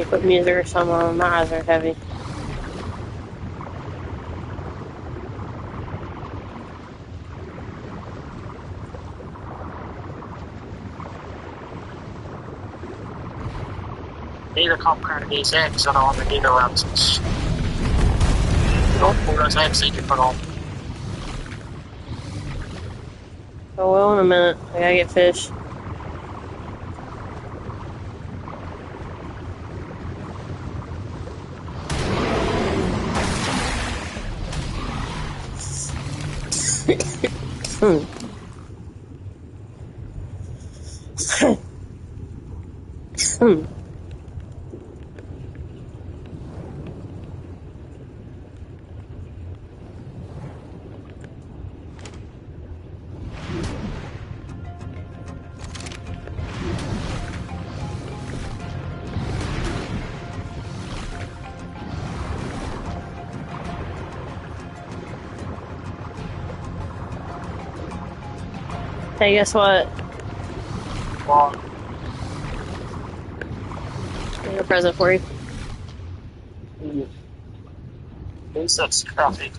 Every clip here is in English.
put music or something on. My eyes are heavy. Need a cop car to these eggs and all the needle ounces. Don't pull those eggs they can put on. Oh, well, in a minute. I gotta get fish. Hey, guess what? Well, I got a present for you. who's that scruffy?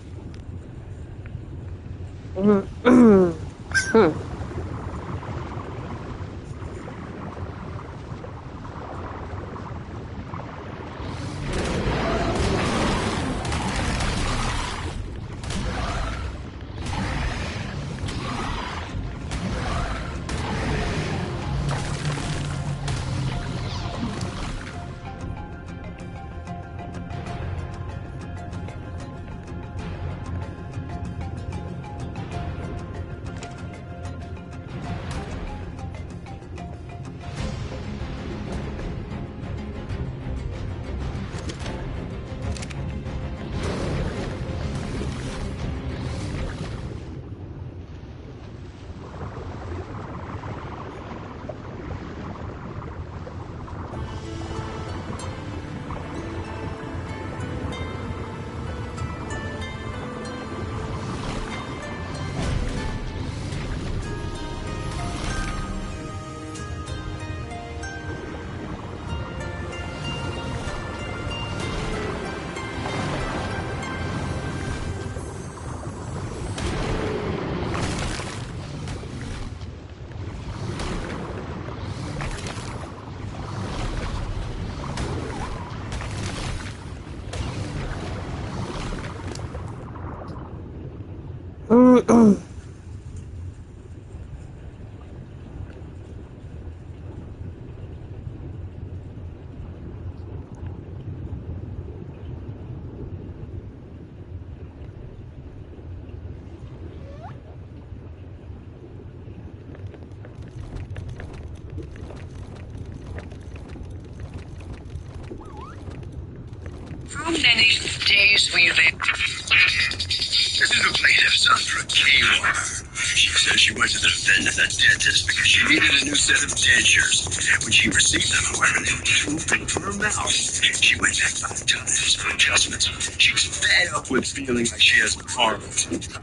How many days were you there? This is the plaintiff, Sandra Kmar. She says she went to the defendant, a dentist, because she needed a new set of dentures. When she received them, however, they were too big for her mouth. She went back 5 times for adjustments. She's fed up with feeling like she has carvings in her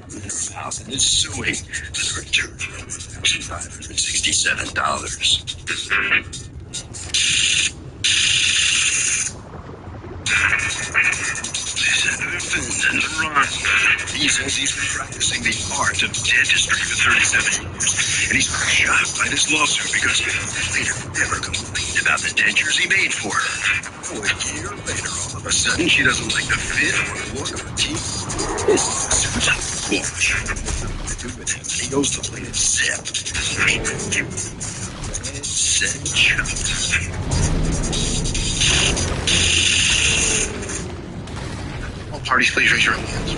mouth and is suing for the return of $567. He says he's been practicing the art of dentistry for 37 years, and he's shocked by this lawsuit because the plaintiff never complained about the dentures he made for her. Oh, a year later, all of a sudden, she doesn't like the fit or look of her teeth. This suit's a wash. To do with him, he goes to plaintiff Zip. Said chopped. Parties, please raise your hands.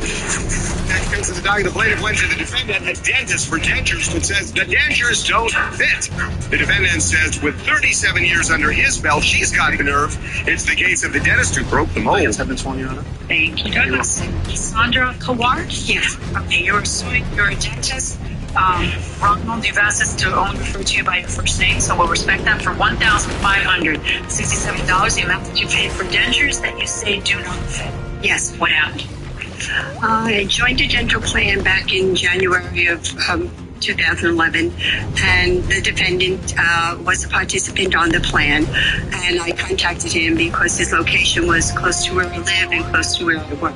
Next to the dog, the plaintiff went to the defendant, a dentist, for dentures, but says the dentures don't fit. The defendant says with 37 years under his belt, she's got the nerve. It's the case of the dentist who broke the mold. Have been sworn, Your Honor. Thank you, Douglas. Sandra Kawar? Yes. Okay, you're suing, you're a dentist. Ronald, you've asked us to only refer to you by your first name, so we'll respect that for $1,567, the amount that you paid for dentures that you say do not fit. Yes, what happened? I joined a dental plan back in January of 2011, and the defendant was a participant on the plan, and I contacted him because his location was close to where I live and close to where I work.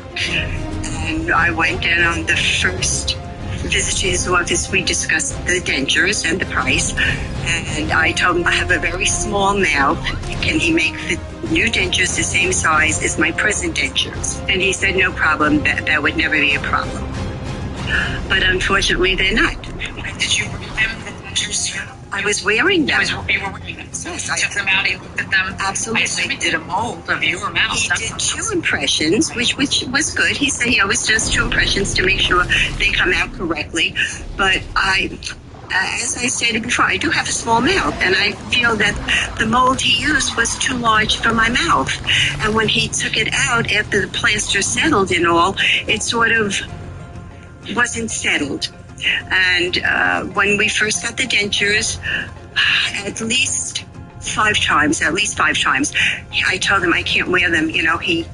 And I went, and on the first visit to his office, we discussed the dentures and the price, and I told him I have a very small mouth. Can he make the new dentures the same size as my present dentures? And he said, no problem, that would never be a problem. But unfortunately, they're not. Did you remember the dentures? I was wearing them. You were wearing them. So Yes, you took them out, he looked at them. Absolutely. I assume he did a mold of your mouth. He did 2 impressions, which was good. He said he always does 2 impressions to make sure they come out correctly. But as I said before, I do have a small mouth, and I feel that the mold he used was too large for my mouth. And when he took it out after the plaster settled and all, it sort of wasn't settled. And when we first got the dentures, at least 5 times, I told him I can't wear them. You know, he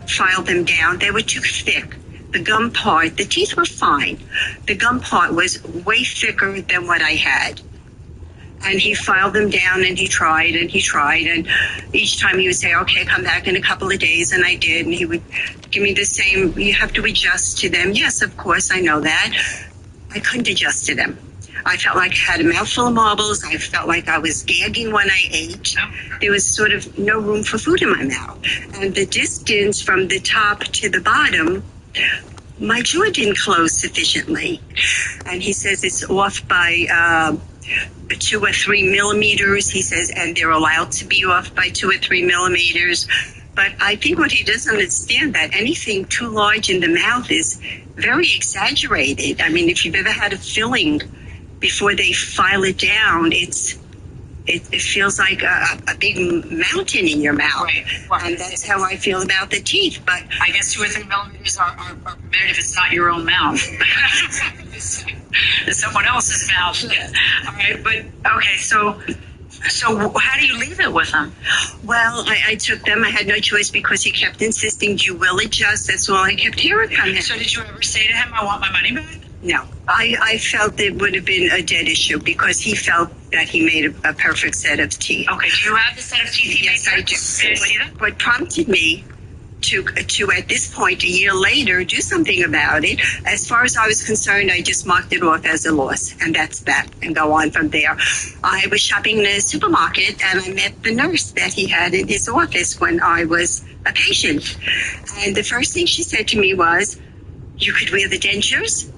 filed them down. They were too thick. The gum part, the teeth were fine. The gum part was way thicker than what I had. And he filed them down, and he tried, and each time he would say, okay, come back in a couple of days, and I did, and he would give me the same, you have to adjust to them. Yes, of course, I know that. I couldn't adjust to them. I felt like I had a mouthful of marbles. I felt like I was gagging when I ate. There was sort of no room for food in my mouth. And the distance from the top to the bottom, my jaw didn't close sufficiently. And he says it's off by 2 or 3 millimeters. He says, and they're allowed to be off by 2 or 3 millimeters. But I think what he doesn't understand, that anything too large in the mouth is very exaggerated. I mean, if you've ever had a filling before they file it down, it feels like a big mountain in your mouth. Right. And that's how I feel about the teeth. But I guess 2 or 3 millimeters are permitted if it's not your own mouth. It's someone else's mouth. All right, but okay, so how do you leave it with him? well, I took them. I had no choice because he kept insisting, you will adjust. That's all I kept hearing from him. So did you ever say to him, I want my money back? No, I felt it would have been a dead issue because he felt that he made a perfect set of teeth. Okay, do you have the set of teeth he Yes, made? I do. Can you see them? What prompted me to at this point, a year later, do something about it, as far as I was concerned, I just marked it off as a loss, and that's that, and go on from there. I was shopping in a supermarket, and I met the nurse that he had in his office when I was a patient. And the first thing she said to me was, you could wear the dentures?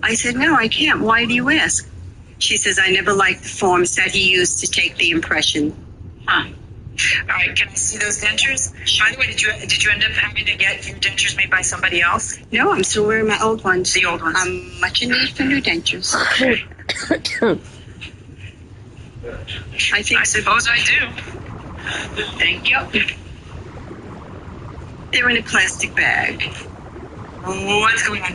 I said, no, I can't. Why do you ask? She says, I never liked the forms that he used to take the impression. Huh. All right, can I see those dentures? By the way, did you end up having to get your dentures made by somebody else? No, I'm still wearing my old ones. The old ones. I'm much in need for new dentures. I think I suppose I do. Thank you. they're in a plastic bag. What's going on?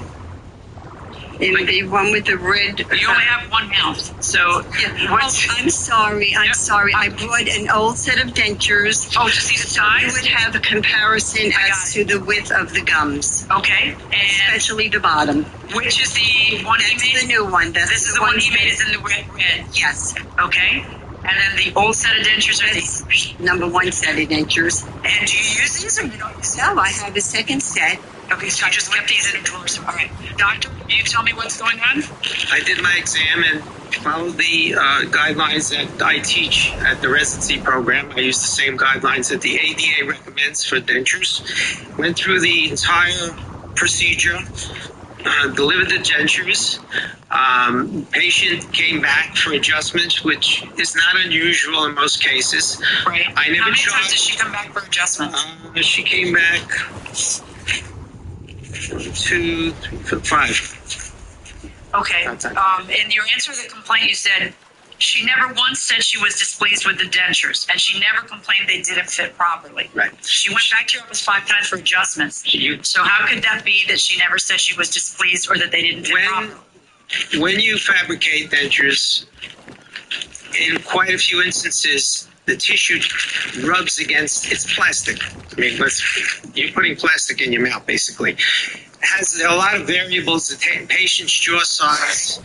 And the one with the red. You only have one mouth, so Yeah. what's... Oh, I'm sorry. Yep. I brought an old set of dentures. Oh, to see the You size? would have a comparison got as to the width of the gums, Okay, and especially the bottom. which is the one he That's made? the new one. That's This is the one he made is in the red. Yes. Okay, and then the old set of dentures are That's these. number 1 set of dentures. And do you use these or you don't use them? So I have a second set. Okay, so you just kept these in a drawer. All right, doctor, can you tell me what's going on? I did my exam and followed the guidelines that I teach at the residency program. I use the same guidelines that the ADA recommends for dentures. Went through the entire procedure, delivered the dentures. Patient came back for adjustments, which is not unusual in most cases. Right. I never How many charged- times did she come back for adjustments? She came back 2, 3, 4, 5. Okay. That's it. In your answer to the complaint, you said she never once said she was displeased with the dentures, and she never complained they didn't fit properly. Right. She went back to your office 5 times for adjustments. You- So how could that be that she never said she was displeased or that they didn't fit properly? When you fabricate dentures, in quite a few instances, the tissue rubs against, it's plastic. I mean, you're putting plastic in your mouth, basically. It has a lot of variables, the patient's jaw size,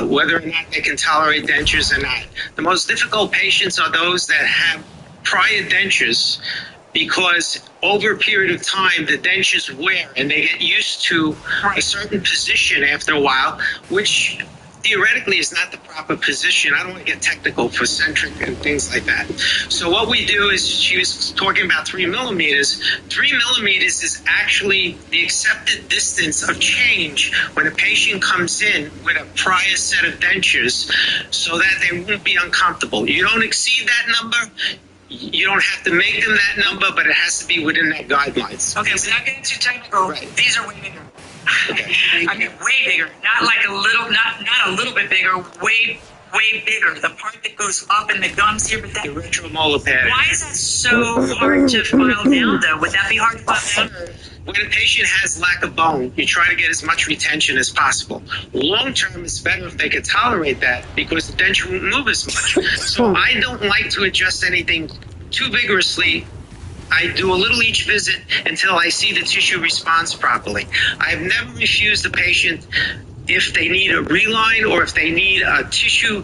whether or not they can tolerate dentures or not. The most difficult patients are those that have prior dentures, because over a period of time, the dentures wear and they get used to a certain position after a while, which theoretically is not the proper position. I don't want to get technical for centric and things like that. So what we do is, she was talking about 3 millimeters. 3 millimeters is actually the accepted distance of change when a patient comes in with a prior set of dentures, so that they won't be uncomfortable. You don't exceed that number. You don't have to make them that number, but it has to be within that guidelines. Okay, without getting too technical, these are way bigger. Okay. I mean, way bigger. Not like a little, not a little bit bigger, way bigger. The part that goes up in the gums here, but that, The retromolar pad. why is that so hard to file down, though? Would that be hard to file down? When a patient has lack of bone, you try to get as much retention as possible. Long term, it's better if they can tolerate that, because the denture won't move as much. So I don't like to adjust anything too vigorously. I do a little each visit until I see the tissue responds properly. I've never refused a patient if they need a reline or if they need a tissue.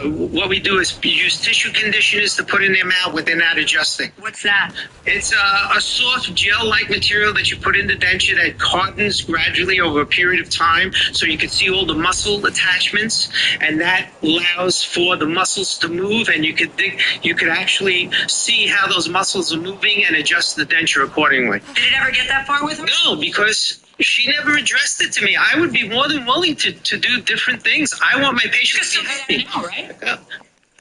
What we do is use tissue conditioners to put in their mouth when they're not adjusting. What's that? It's a soft gel-like material that you put in the denture that hardens gradually over a period of time, so you can see all the muscle attachments, and that allows for the muscles to move, and you could actually see how those muscles are moving and adjust the denture accordingly. Did it ever get that far with her? No, because she never addressed it to me. I would be more than willing to do different things. I want my You patient could still do that now, right?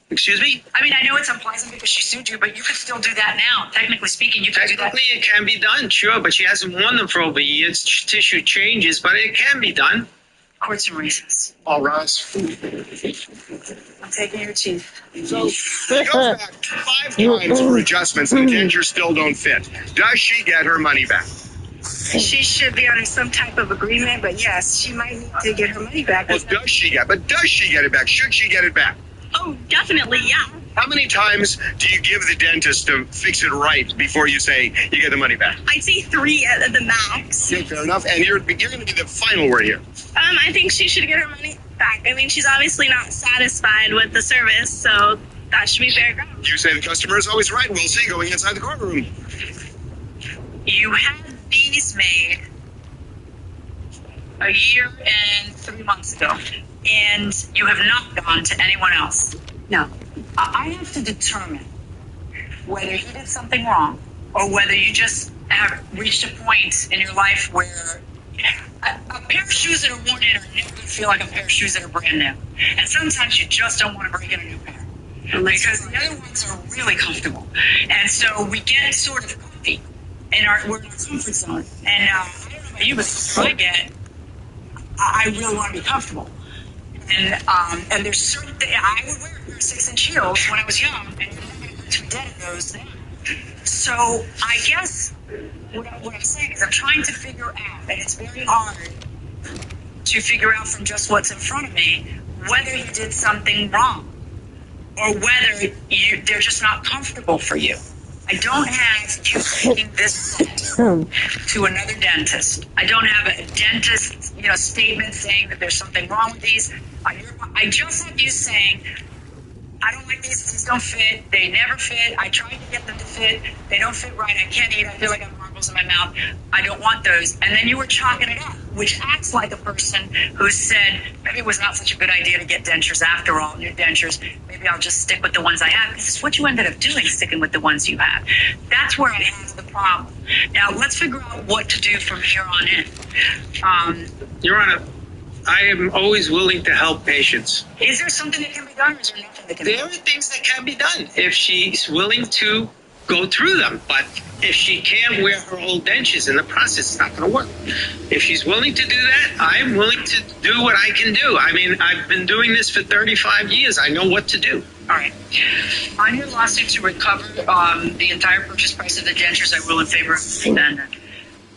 Excuse me? I mean, I know it's unpleasant because she sued you, but you could still do that now. Technically speaking, you could do that. Technically, it can be done, sure, but she hasn't worn them for over years. Tissue changes, but it can be done. Courts and recess. All rise. I'm taking your teeth. So she goes back 5 times for adjustments and the dentures still don't fit. Does she get her money back? She should be under some type of agreement, but yes, she might need to get her money back. Well, does she get it back? Should she get it back? Oh, definitely, yeah. How many times do you give the dentist to fix it right before you say you get the money back? I'd say 3 at the max. Okay, fair enough. And you're going to be the final word here. I think she should get her money back. I mean, she's obviously not satisfied with the service, so that should be fair ground. You say the customer is always right. We'll see going inside the courtroom. You had these made a year and 3 months ago, and you have not gone to anyone else. No. I have to determine whether you did something wrong or whether you just have reached a point in your life where a pair of shoes that are worn in are never going to feel like a pair of shoes that are brand new. And sometimes you just don't want to bring in a new pair because the other ones are really comfortable. And so we get sort of comfy. We're in our comfort zone. And I don't know about you, but I really want to be comfortable. And there's certain things, I would wear a pair of 6-inch heels when I was young, and you're not going to too dead of those now. So I guess what I'm saying is I'm trying to figure out, and it's very hard to figure out from just what's in front of me, whether you did something wrong or whether they're just not comfortable for you. I don't have you taking this set to another dentist. I don't have a dentist, statement saying that there's something wrong with these. I just have you saying, I don't like these don't fit, they never fit, I tried to get them to fit, they don't fit right, I can't eat, I feel like I have marbles in my mouth, I don't want those. And then you were chalking it up, which acts like a person who said, maybe it was not such a good idea to get dentures after all, new dentures, maybe I'll just stick with the ones I have, because it's what you ended up doing, sticking with the ones you have. That's where I have the problem. Now, let's figure out what to do from here on in. Your Honor, I am always willing to help patients. Is there something that can be done, or is there nothing that can be There done? are things that can be done if she's willing to go through them. But if she can't wear her old dentures in the process, it's not going to work. If she's willing to do that, I'm willing to do what I can do. I mean, I've been doing this for 35 years. I know what to do. All right. On your lawsuit to recover the entire purchase price of the dentures, I rule in favor of the defendant.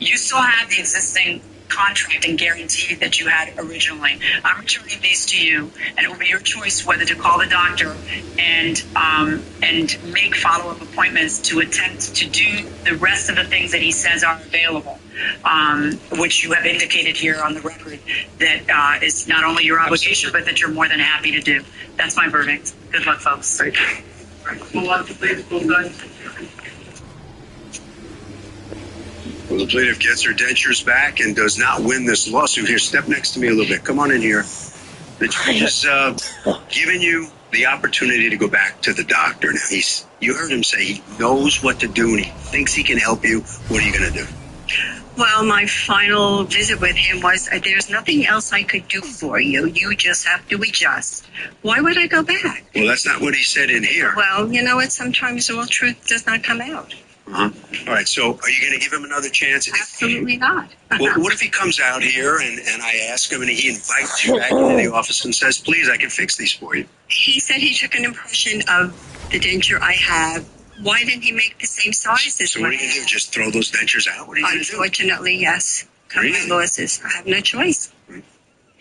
You still have the existing contract and guarantee that you had originally. I'm returning these to you, and it will be your choice whether to call the doctor and make follow-up appointments to attempt to do the rest of the things that he says are available, which you have indicated here on the record that is not only your obligation, but that you're more than happy to do. That's my verdict. Good luck, folks. Thank you. Well, the plaintiff gets her dentures back and does not win this lawsuit. Here, step next to me a little bit. Come on in here. The judge has given you the opportunity to go back to the doctor. Now, you heard him say he knows what to do and he thinks he can help you. What are you going to do? Well, my final visit with him was, there's nothing else I could do for you. You just have to adjust. Why would I go back? Well, that's not what he said in here. Well, you know what? Sometimes all truth does not come out. All right, so are you going to give him another chance? Absolutely not. Well, what if he comes out here and I ask him and he invites you back into the office and says, please, I can fix these for you? He said he took an impression of the denture I have. Why didn't he make the same size as So what are you going to do? Just throw those dentures out? What are you going to do? Unfortunately, yes. Really? My law says I have no choice. Well,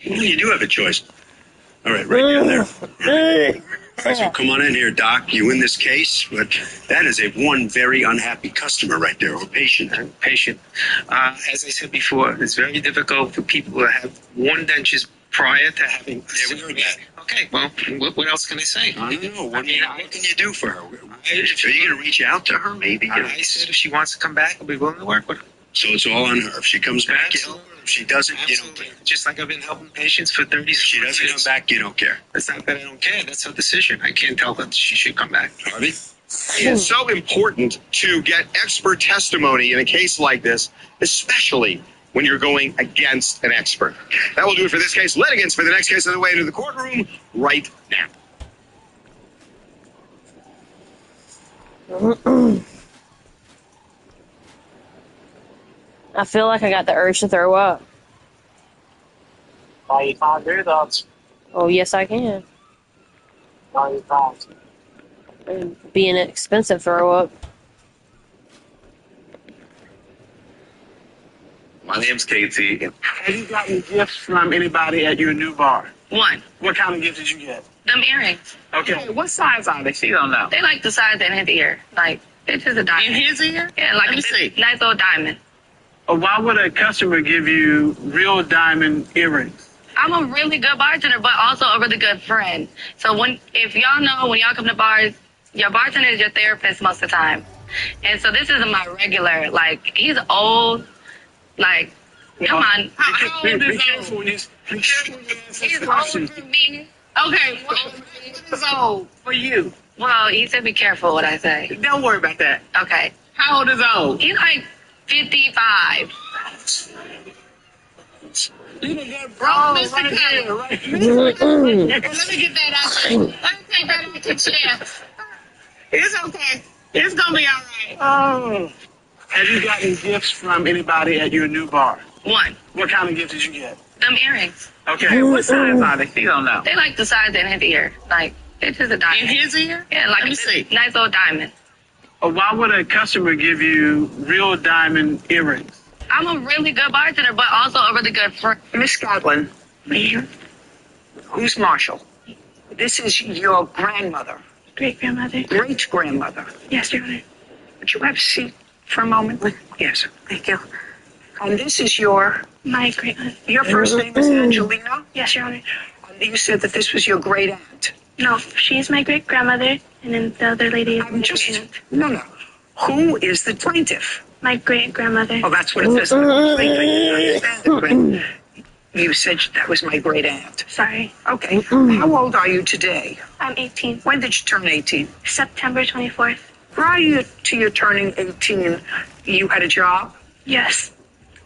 you do have a choice. All right, right down there. All right, so come on in here, Doc. You win this case, but that is one very unhappy customer right there, or patient. Patient. As I said before, it's very difficult for people to have worn dentures prior to having. Yeah, we heard that. Okay, well, what else can I say? I don't know. What can you do for her? Are you going to reach out to her, maybe? I said if she wants to come back, I'll be willing to work with her. So it's all on her. If she comes back, you help her. If she doesn't, you don't care. Just like I've been helping patients for 30 years. If she doesn't come back, you don't care. It's not that I don't care. That's her decision. I can't tell her she should come back. Harvey? It's so important to get expert testimony in a case like this, especially when you're going against an expert. That will do it for this case. Litigants for the next case on the way to the courtroom right now. I feel like I got the urge to throw up. No, you can't do that. Oh, yes, I can. No, you can't. It'd be an expensive throw up. My name's Katie. Have you gotten gifts from anybody at your new bar? One, What kind of gift did you get? them earrings. Okay. What size are they? She don't know. They like the size in his ear. Like, it's just a diamond. In his ear? Yeah, like Let me a see. nice little diamond. Why would a customer give you real diamond earrings? I'm a really good bartender, but also a really good friend. So if y'all know, when y'all come to bars, your bartender is your therapist most of the time. And so this isn't my regular, like, he's old, like, come on. How old is careful when you ask He's this old question. for me. Okay, what is old for you? Well, he said be careful what I say. Don't worry about that. Okay. How old is old? He's like 55. You done got broke, Mr. Kelly. Let me get that out there. Let me take that out your chest. It's okay. It's gonna be all right. Oh. Have you gotten gifts from anybody at your new bar? One, What kind of gift did you get? them earrings. Okay. What size are they? She don't know. They like the size in his ear. Like, it's just a In diamond. his ear? Yeah, like Let me a see. nice little diamond. Why would a customer give you real diamond earrings? I'm a really good bartender, but also a really good friend. Miss Scotland, who's Marshall? This is your grandmother, Great grandmother. great-grandmother. Yes, Your Honor. Would you have a seat for a moment? Yes. Thank you. And this is your My great aunt. first name is Angelina? Yes, Your Honor. And you said that this was your great aunt. No, she's my great grandmother, and then the other lady is I'm my just, great aunt. no. Who is the plaintiff? My great grandmother. Oh, that's what it is. I understand it, but you said that was my great aunt. Sorry. Okay. How old are you today? I'm 18. When did you turn 18? September 24th. Prior to your turning 18, you had a job? Yes.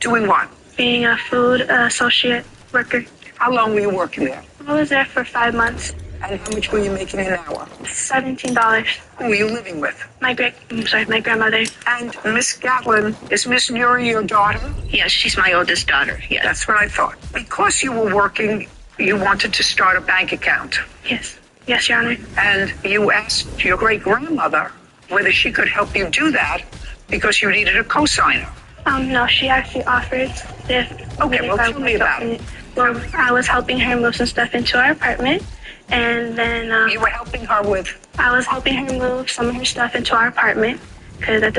Doing what? Being a food associate worker. How long were you working there? I was there for 5 months. And how much were you making an hour? $17. Who were you living with? My grandmother. And Miss Gatlin, is Miss Nuri your daughter? Yes, she's my oldest daughter. Yes. That's what I thought. Because you were working, you wanted to start a bank account. Yes. Yes, Your Honor. And you asked your great-grandmother whether she could help you do that because you needed a cosigner. No, she actually offered if. Okay, well, tell me about it. Well, I was helping her move some stuff into our apartment, and then You were helping her with. I was helping her move some of her stuff into our apartment because at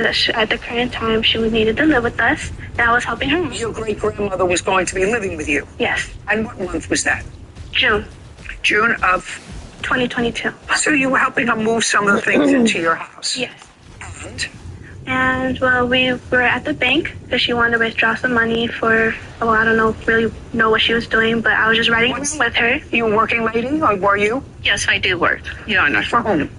the current time she needed to live with us, and I was helping her move. Your great grandmother was going to be living with you. Yes, And what month was that? June June of. 2022. So you were helping her move some of the things into your house. Yes. And And well, we were at the bank because she wanted to withdraw some money for. Well, I don't really know what she was doing, but I was just riding around with her. You a working lady, or were you? Yes, I do work, Your Honor. For whom?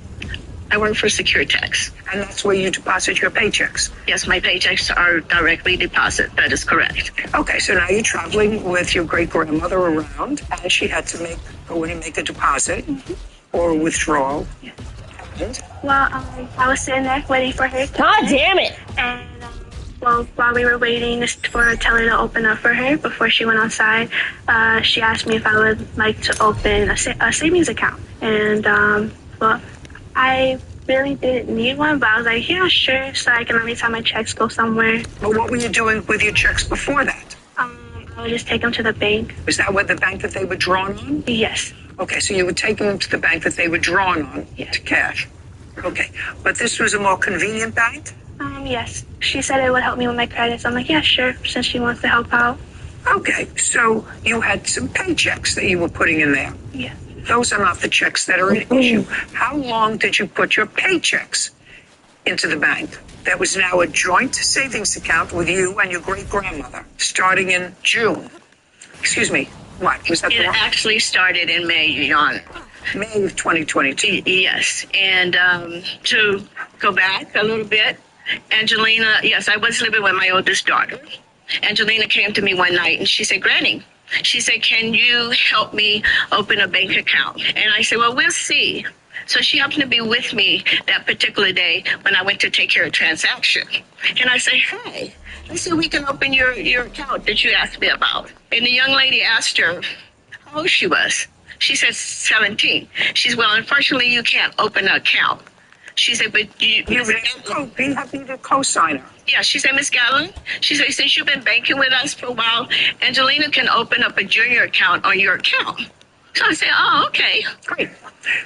I work for Securitex. And that's where you deposit your paychecks. Yes, my paychecks are directly deposited. That is correct. Okay, so now you're traveling with your great grandmother around, and she had to go in and make a deposit or a withdrawal. Yes. And Well, I was sitting there waiting for her. God damn it! And well, while we were waiting for a teller to open up for her before she went outside, she asked me if I would like to open a savings account. And well, I really didn't need one, but I was like, yeah, sure, so I can every time my checks go somewhere. well, what were you doing with your checks before that? I would just take them to the bank. Was that where the bank that they were drawn on? Yes. Okay, so you were taking them to the bank that they were drawn on to cash. Okay, but this was a more convenient bank? Yes. She said it would help me with my credits. I'm like, yeah, sure, since she wants to help out. Okay, so you had some paychecks that you were putting in there. Yeah. Those are not the checks that are an issue. How long did you put your paychecks into the bank? That was now a joint savings account with you and your great-grandmother, starting in June. Excuse me, what? Was that the It one? actually started in May, Your Honor. May of 2022. Yes, and to go back a little bit, Angelina, yes, I was living with my oldest daughter. Angelina came to me one night and she said, Granny, she said, can you help me open a bank account? And I said, well, we'll see. So she happened to be with me that particular day when I went to take care of a transaction. And I said, hey, I said, we can open your account that you asked me about. And the young lady asked her how old she was. She said 17. She said, well, unfortunately, you can't open an account. She said, but you have need a co-signer. Yeah, she said, Miss Gatlin, she said, since you've been banking with us for a while, Angelina can open up a junior account on your account. So I said, oh, okay. Great.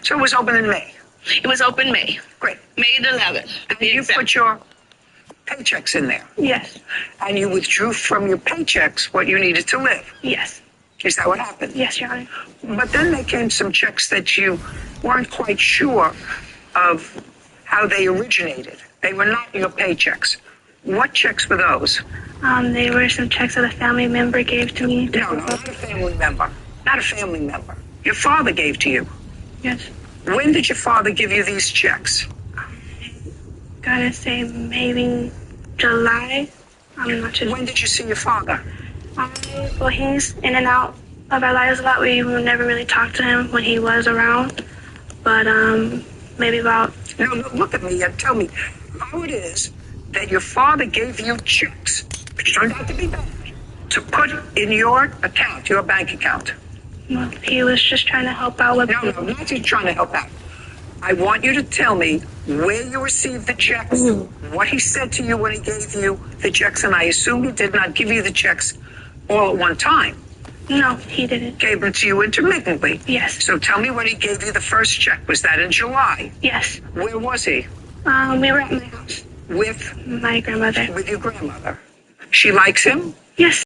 So it was open in May. It was open May. Great. May the 11th. And you put your paychecks in there. Yes. And you withdrew from your paychecks what you needed to live. Yes. Is that what happened? Yes, Your Honor. But then there came some checks that you weren't quite sure of how they originated. They were not your paychecks. What checks were those? They were some checks that a family member gave to me. No, not a family member. Not a family member. Your father gave to you. Yes. When did your father give you these checks? Gotta say maybe July. I'm not sure. When did you see your father? Well, he's in and out of our lives a lot. We never really talked to him when he was around. But maybe about... No, look at me and tell me how it is that your father gave you checks, which turned out to be bad, to put in your account, your bank account. Well, he was just trying to help out with... No, not just trying to help out. I want you to tell me where you received the checks, what he said to you when he gave you the checks, and I assume he did not give you the checks all at one time. No, he didn't. Gave them to you intermittently? Yes. So tell me when he gave you the first check. Was that in July? Yes. Where was he? We were at my house. With? My grandmother. With your grandmother. She likes him? Yes.